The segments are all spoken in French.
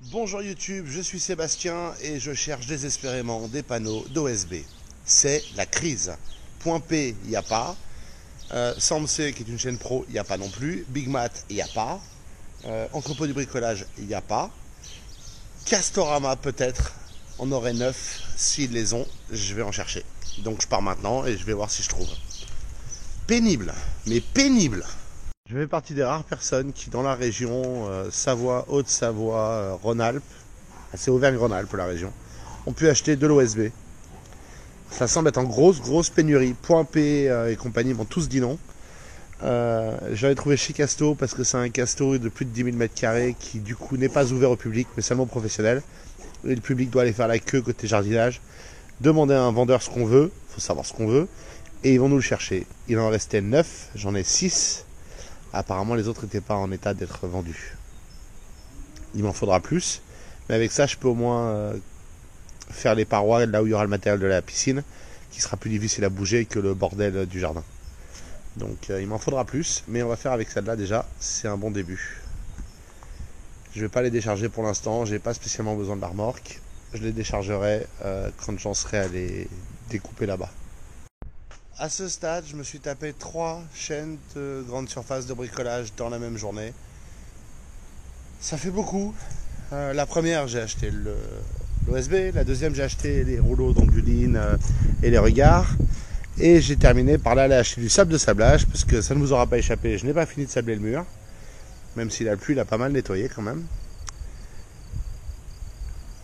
Bonjour YouTube, je suis Sébastien et je cherche désespérément des panneaux d'OSB. C'est la crise. Point P, il n'y a pas. Samsé, qui est une chaîne pro, il n'y a pas non plus. Big Mat, il n'y a pas. Entrepôt du bricolage, il n'y a pas. Castorama, peut-être. On aurait 9. S'ils les ont, je vais en chercher. Donc je pars maintenant et je vais voir si je trouve. Pénible, mais pénible. Je fais partie des rares personnes qui, dans la région Savoie, Haute-Savoie, Rhône-Alpes, c'est Auvergne-Rhône-Alpes la région, ont pu acheter de l'OSB. Ça semble être en grosse pénurie. Point P et compagnie m'ont tous dit non. J'avais trouvé chez Casto parce que c'est un Casto de plus de 10 000 m² qui du coup n'est pas ouvert au public mais seulement professionnel. Et le public doit aller faire la queue côté jardinage, demander à un vendeur ce qu'on veut, il faut savoir ce qu'on veut, et ils vont nous le chercher. Il en restait 9, j'en ai 6. Apparemment les autres n'étaient pas en état d'être vendus. Il m'en faudra plus, mais avec ça je peux au moins faire les parois là où il y aura le matériel de la piscine, qui sera plus difficile à bouger que le bordel du jardin. Donc il m'en faudra plus, mais on va faire avec celle-là déjà, c'est un bon début. Je ne vais pas les décharger pour l'instant, j'ai pas spécialement besoin de la remorque. Je les déchargerai quand j'en serai à les découper là-bas. À ce stade, je me suis tapé 3 chaînes de grande surface de bricolage dans la même journée. Ça fait beaucoup. La première, j'ai acheté l'OSB. La deuxième, j'ai acheté les rouleaux d'onduline et les regards. Et j'ai terminé par là aller acheter du sable de sablage parce que ça ne vous aura pas échappé. Je n'ai pas fini de sabler le mur. Même si la pluie l'a pas mal nettoyé quand même.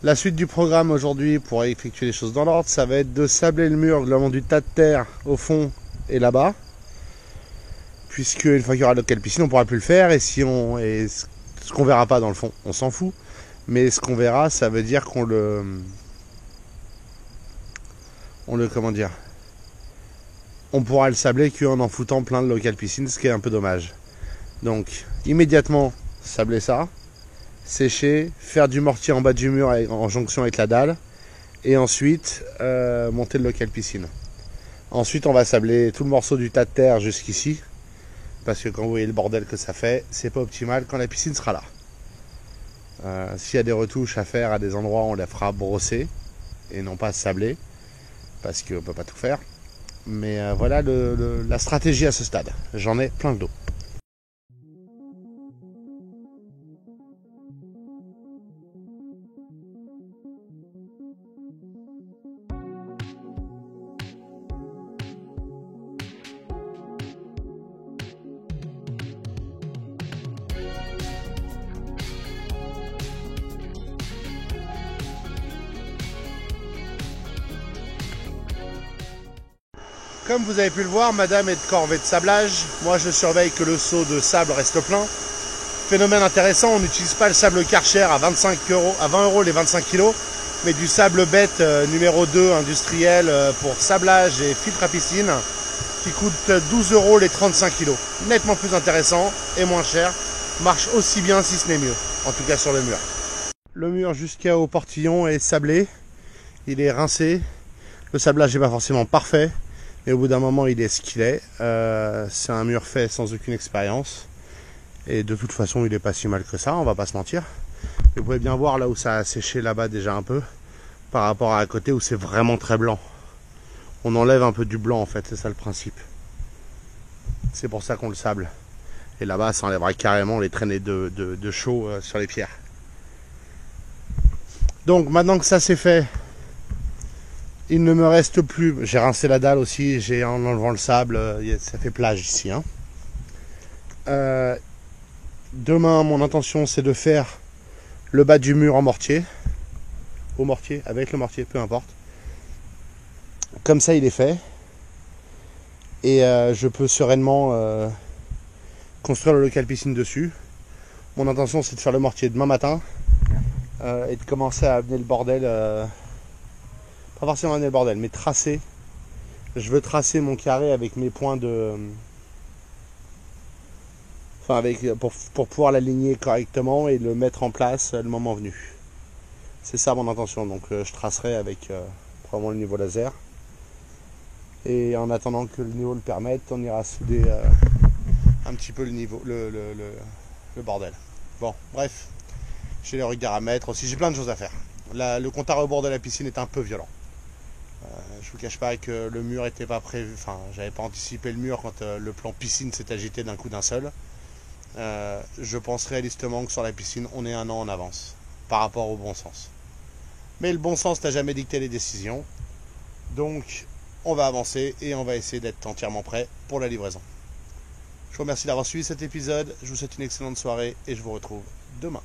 La suite du programme aujourd'hui pour effectuer les choses dans l'ordre, ça va être de sabler le mur le long du tas de terre au fond et là-bas. Puisque une fois qu'il y aura local piscine, on ne pourra plus le faire. Et si on, et ce qu'on verra pas dans le fond, on s'en fout. Mais ce qu'on verra, ça veut dire qu'on le comment dire, on pourra le sabler qu'en en foutant plein de local piscine, ce qui est un peu dommage. Donc immédiatement sabler ça, sécher, faire du mortier en bas du mur en jonction avec la dalle, et ensuite monter le local piscine. Ensuite on va sabler tout le morceau du tas de terre jusqu'ici, parce que quand vous voyez le bordel que ça fait, c'est pas optimal quand la piscine sera là. S'il y a des retouches à faire à des endroits, on les fera brosser et non pas sabler, parce qu'on peut pas tout faire. Mais voilà la stratégie à ce stade. J'en ai plein le dos. Comme vous avez pu le voir, madame est de corvée de sablage. Moi, je surveille que le seau de sable reste plein. Phénomène intéressant, on n'utilise pas le sable Karcher à 20 € les 25 kg, mais du sable bête numéro 2 industriel pour sablage et filtre à piscine qui coûte 12 € les 35 kg. Nettement plus intéressant et moins cher. Marche aussi bien si ce n'est mieux, en tout cas sur le mur. Le mur jusqu'au portillon est sablé, il est rincé. Le sablage n'est pas forcément parfait. Et au bout d'un moment, il est ce qu'il est. C'est un mur fait sans aucune expérience. Et de toute façon, il n'est pas si mal que ça, on va pas se mentir. Et vous pouvez bien voir là où ça a séché là-bas déjà un peu, par rapport à côté où c'est vraiment très blanc. On enlève un peu du blanc en fait, c'est ça le principe. C'est pour ça qu'on le sable. Et là-bas, ça enlèvera carrément les traînées de chaux sur les pierres. Donc maintenant que ça c'est fait, il ne me reste plus, j'ai rincé la dalle aussi, j'ai en enlevant le sable, ça fait plage ici. Hein. Demain, mon intention c'est de faire le bas du mur en mortier, au mortier, avec le mortier, peu importe. Comme ça il est fait. Et je peux sereinement construire le local piscine dessus. Mon intention c'est de faire le mortier demain matin et de commencer à amener le bordel. Pas forcément amener le bordel, mais tracer. Je veux tracer mon carré avec mes points de... Enfin, pour pouvoir l'aligner correctement et le mettre en place le moment venu. C'est ça mon intention. Donc je tracerai avec probablement le niveau laser. Et en attendant que le niveau le permette, on ira souder un petit peu le niveau, le bordel. Bon, bref. j'ai les regards à mettre aussi, j'ai plein de choses à faire. Le compte à rebours de la piscine est un peu violent. Je vous cache pas que le mur était pas prévu, enfin j'avais pas anticipé le mur quand le plan piscine s'est agité d'un coup d'un seul. Je pense réalistement que sur la piscine on est un an en avance par rapport au bon sens. Mais le bon sens n'a jamais dicté les décisions, donc on va avancer et on va essayer d'être entièrement prêt pour la livraison. Je vous remercie d'avoir suivi cet épisode, je vous souhaite une excellente soirée et je vous retrouve demain.